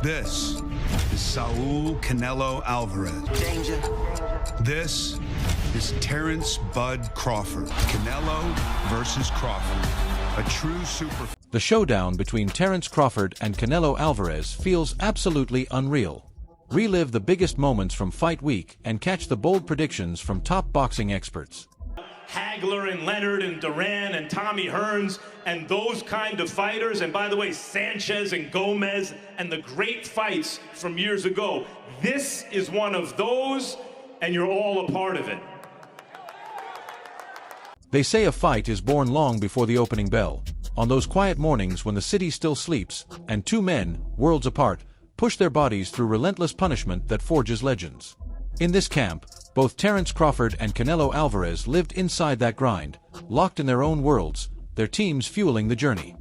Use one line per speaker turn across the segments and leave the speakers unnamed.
This is Saul Canelo Alvarez.
Danger.
This is Terence Bud Crawford. Canelo versus Crawford. A true super...
The showdown between Terence Crawford and Canelo Alvarez feels absolutely unreal. Relive the biggest moments from Fight Week and catch the bold predictions from top boxing experts.
Hagler and Leonard and Duran and Tommy Hearns and those kind of fighters, and by the way, Sanchez and Gomez and the great fights from years ago. This is one of those, and you're all a part of it.
They say a fight is born long before the opening bell, on those quiet mornings when the city still sleeps, and two men, worlds apart, push their bodies through relentless punishment that forges legends. In this camp, both Terence Crawford and Canelo Alvarez lived inside that grind, locked in their own worlds, their teams fueling the journey.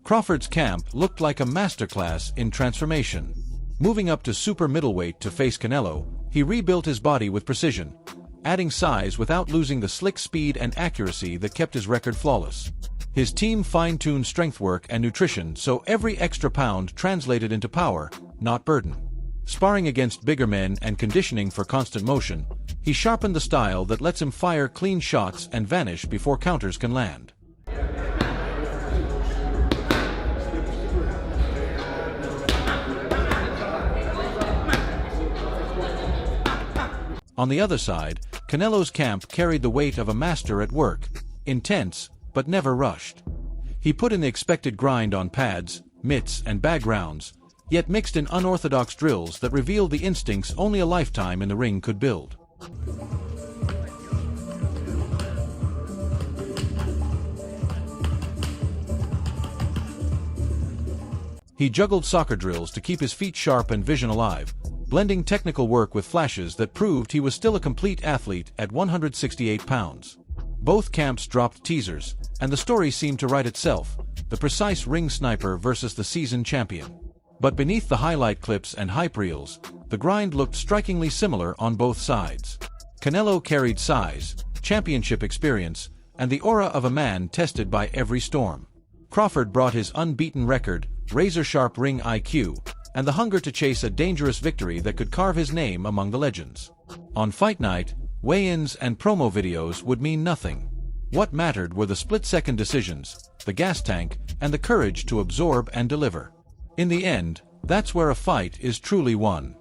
Crawford's camp looked like a masterclass in transformation. Moving up to super middleweight to face Canelo, he rebuilt his body with precision, adding size without losing the slick speed and accuracy that kept his record flawless. His team fine-tuned strength work and nutrition so every extra pound translated into power, not burden. Sparring against bigger men and conditioning for constant motion, he sharpened the style that lets him fire clean shots and vanish before counters can land. On the other side, Canelo's camp carried the weight of a master at work, intense, but never rushed. He put in the expected grind on pads, mitts, and bag rounds, yet mixed in unorthodox drills that revealed the instincts only a lifetime in the ring could build. He juggled soccer drills to keep his feet sharp and vision alive, blending technical work with flashes that proved he was still a complete athlete at 168 pounds. Both camps dropped teasers, and the story seemed to write itself, the precise ring sniper versus the seasoned champion. But beneath the highlight clips and hype reels, the grind looked strikingly similar on both sides. Canelo carried size, championship experience, and the aura of a man tested by every storm. Crawford brought his unbeaten record, razor-sharp ring IQ, and the hunger to chase a dangerous victory that could carve his name among the legends. On fight night, weigh-ins and promo videos would mean nothing. What mattered were the split-second decisions, the gas tank, and the courage to absorb and deliver. In the end, that's where a fight is truly won.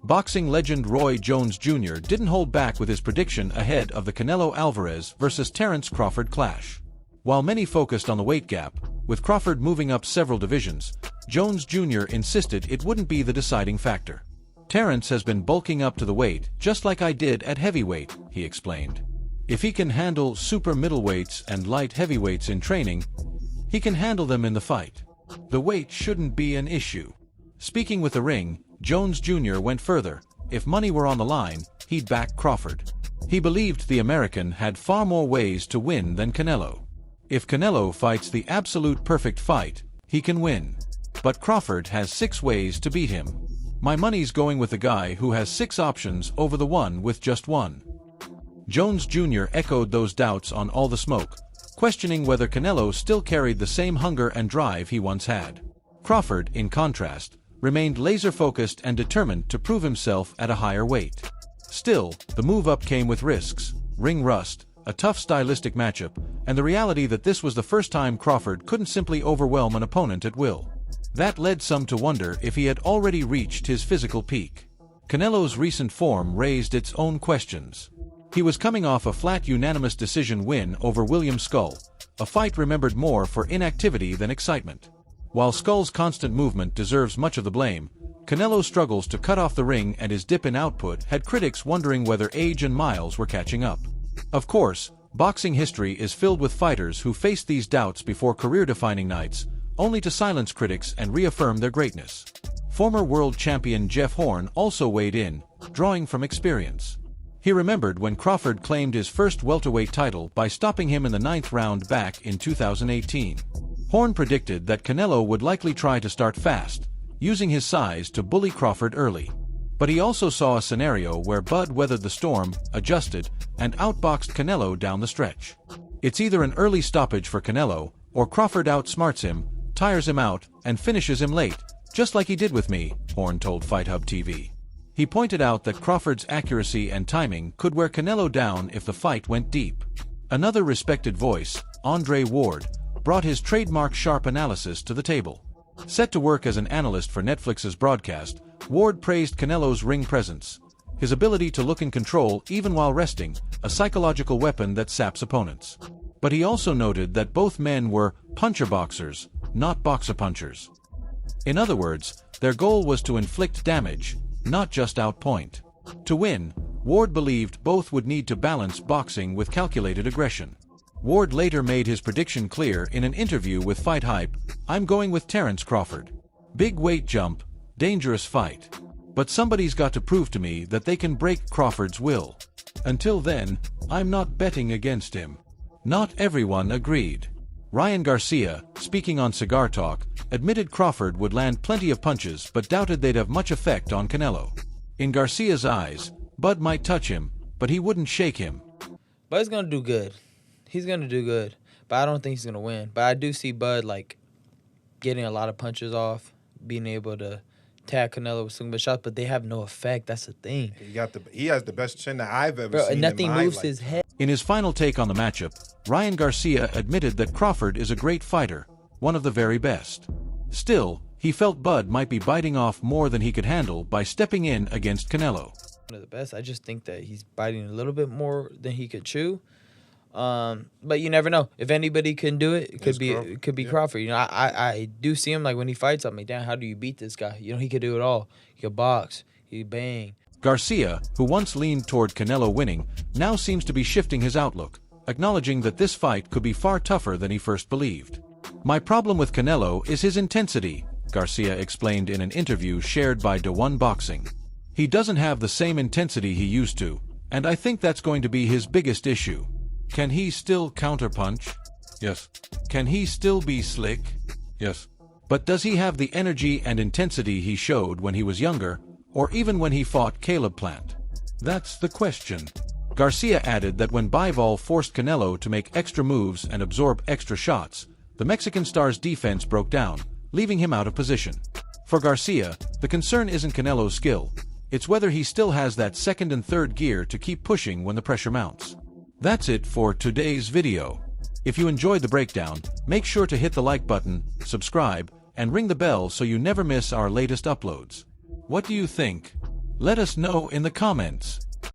Boxing legend Roy Jones Jr. didn't hold back with his prediction ahead of the Canelo Alvarez versus Terence Crawford clash. While many focused on the weight gap, with Crawford moving up several divisions, Jones Jr. insisted it wouldn't be the deciding factor. "Terence has been bulking up to the weight just like I did at heavyweight," he explained. "If he can handle super middleweights and light heavyweights in training, he can handle them in the fight. The weight shouldn't be an issue." Speaking with the ring, Jones Jr. went further. If money were on the line, he'd back Crawford. He believed the American had far more ways to win than Canelo. If Canelo fights the absolute perfect fight, he can win. But Crawford has 6 ways to beat him. "My money's going with the guy who has 6 options over the one with just 1. Jones Jr. echoed those doubts on All the Smoke, questioning whether Canelo still carried the same hunger and drive he once had. Crawford, in contrast, remained laser-focused and determined to prove himself at a higher weight. Still, the move-up came with risks, ring rust, a tough stylistic matchup, and the reality that this was the first time Crawford couldn't simply overwhelm an opponent at will. That led some to wonder if he had already reached his physical peak. Canelo's recent form raised its own questions. He was coming off a flat unanimous decision win over William Skull, a fight remembered more for inactivity than excitement. While Skull's constant movement deserves much of the blame, Canelo's struggles to cut off the ring and his dip in output had critics wondering whether age and miles were catching up. Of course, boxing history is filled with fighters who faced these doubts before career-defining nights, only to silence critics and reaffirm their greatness. Former world champion Jeff Horn also weighed in, drawing from experience. He remembered when Crawford claimed his first welterweight title by stopping him in the 9th round back in 2018. Horn predicted that Canelo would likely try to start fast, using his size to bully Crawford early. But he also saw a scenario where Bud weathered the storm, adjusted, and outboxed Canelo down the stretch. It's either an early stoppage for Canelo, or Crawford outsmarts him, tires him out, and finishes him late, just like he did with me, Horn told Fight Hub TV. He pointed out that Crawford's accuracy and timing could wear Canelo down if the fight went deep. Another respected voice, Andre Ward, brought his trademark sharp analysis to the table. Set to work as an analyst for Netflix's broadcast, Ward praised Canelo's ring presence, his ability to look in control even while resting, a psychological weapon that saps opponents. But he also noted that both men were puncher boxers, not boxer punchers. In other words, their goal was to inflict damage, not just outpoint. To win, Ward believed both would need to balance boxing with calculated aggression. Ward later made his prediction clear in an interview with Fight Hype: "I'm going with Terence Crawford. Big weight jump, dangerous fight. But somebody's got to prove to me that they can break Crawford's will. Until then, I'm not betting against him." Not everyone agreed. Ryan Garcia, speaking on Cigar Talk, admitted Crawford would land plenty of punches but doubted they'd have much effect on Canelo. In Garcia's eyes, Bud might touch him, but he wouldn't shake him.
Bud's gonna do good. He's gonna do good, but I don't think he's gonna win. But I do see Bud getting a lot of punches off, being able to tag Canelo with some good shots, but they have no effect. That's the thing.
He has the best chin that I've ever seen.
And nothing
in my
moves
life.
his head.
In his final take on the matchup, Ryan Garcia admitted that Crawford is a great fighter, one of the very best. Still, he felt Bud might be biting off more than he could handle by stepping in against Canelo.
One of the best. I just think that he's biting a little bit more than he could chew. But you never know. If anybody can do it, it could be Crawford. You know, I do see him when he fights. I'm like, damn, how do you beat this guy? He could do it all. He could box. He could bang.
Garcia, who once leaned toward Canelo winning, now seems to be shifting his outlook, acknowledging that this fight could be far tougher than he first believed. "My problem with Canelo is his intensity," Garcia explained in an interview shared by DeOne Boxing. "He doesn't have the same intensity he used to, and I think that's going to be his biggest issue. Can he still counterpunch? Yes. Can he still be slick? Yes. But does he have the energy and intensity he showed when he was younger, or even when he fought Caleb Plant? That's the question." Garcia added that when Bivol forced Canelo to make extra moves and absorb extra shots, the Mexican star's defense broke down, leaving him out of position. For Garcia, the concern isn't Canelo's skill, it's whether he still has that second and third gear to keep pushing when the pressure mounts. That's it for today's video. If you enjoyed the breakdown, make sure to hit the like button, subscribe, and ring the bell so you never miss our latest uploads. What do you think? Let us know in the comments.